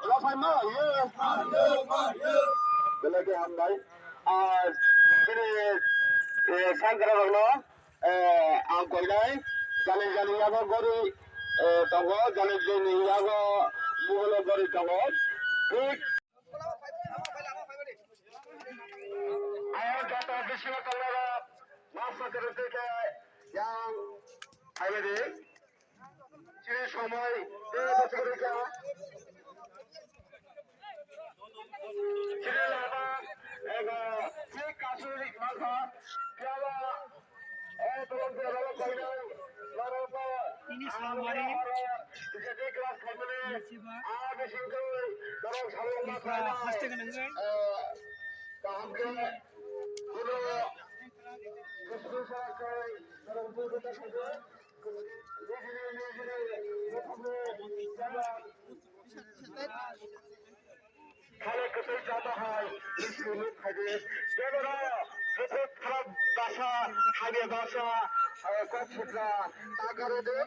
Rwsai ma belagi hambai আর তিনি সাংগ্রা বাংলা আম কইলাই জানি জানি ইয়াগো গরি তঙ্গ জানি জানি ইয়াগো মুগল গরি তঙ্গ ঠিক ayo kata Bisramganj masa ketika yang ada di sini সময় ketika sini laba ego ঠিক কাশুরি মাথা কেলা তখন বেরো কইনা লরবা তিনি সামরে যে ক্লাস খাইলে আগে সিংকে ধরো ছাড়ো মাথা ফাস্টে গেলেন কামকে পুরো বিশ্বসরাকে ধরমপুরটা সাথে খালে কতই যাওয়া হয় স্কুলে থাকে যেগুলো বহুত খারাপ ভাষা হাগে ভাষা কক্সুত্রা তাগারোদে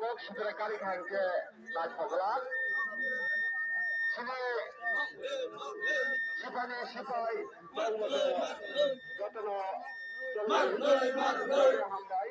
কক্সুত্রা কারি খানকে লাজ পাগলা সবাই সিপানি সিপাই যতন হামদাই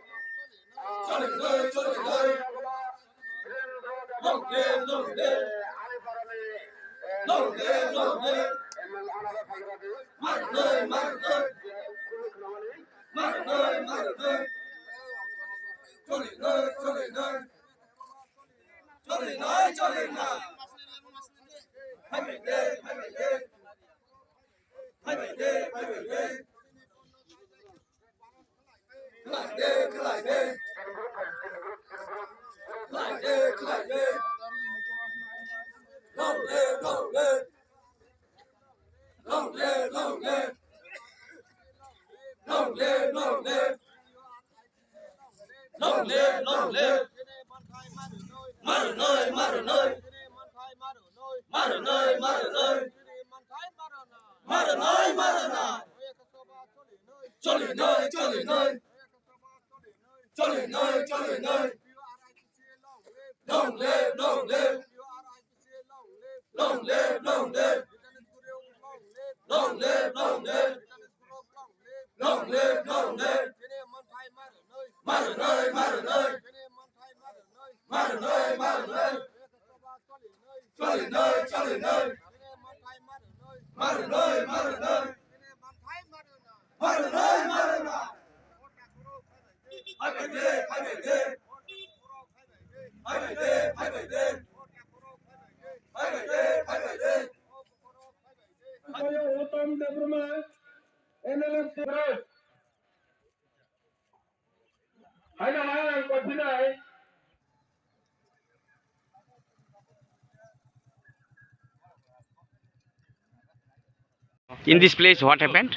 In this place, what happened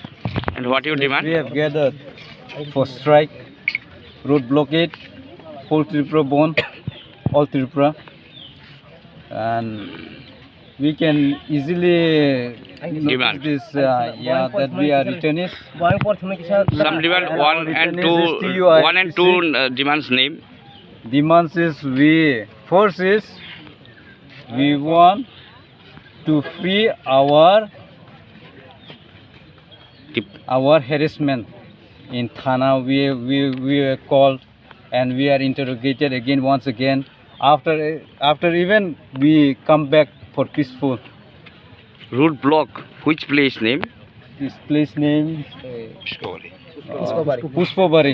and what you demand? We have gathered for strike, road blockade, whole Tripura bone, all Tripura, and we can easily Demand. this that we are returnees. Some demand one and two demands name. Demands is first is we want to free our harassment in Thana. We were called and we are interrogated again once again. After even we come back for peaceful. Road block. Which place name? This place name Puspabari.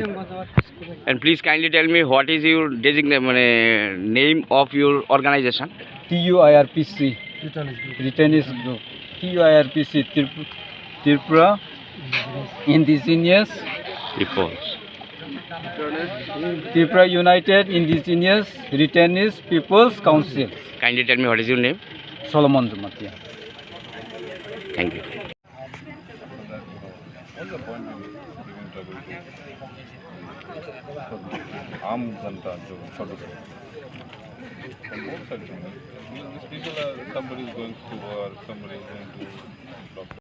And please kindly tell me what is your name of your organization? Tuirpc. Returnees Group. Tuirpc Tripura Indigenous Reports. Tripura United Indigenous Returnees People's Council. Kindly tell me what is your name? Solomon Jumatia. Thank you. आम जनता जो सदस्य these people are somebody is going to war, somebody is going to doctor.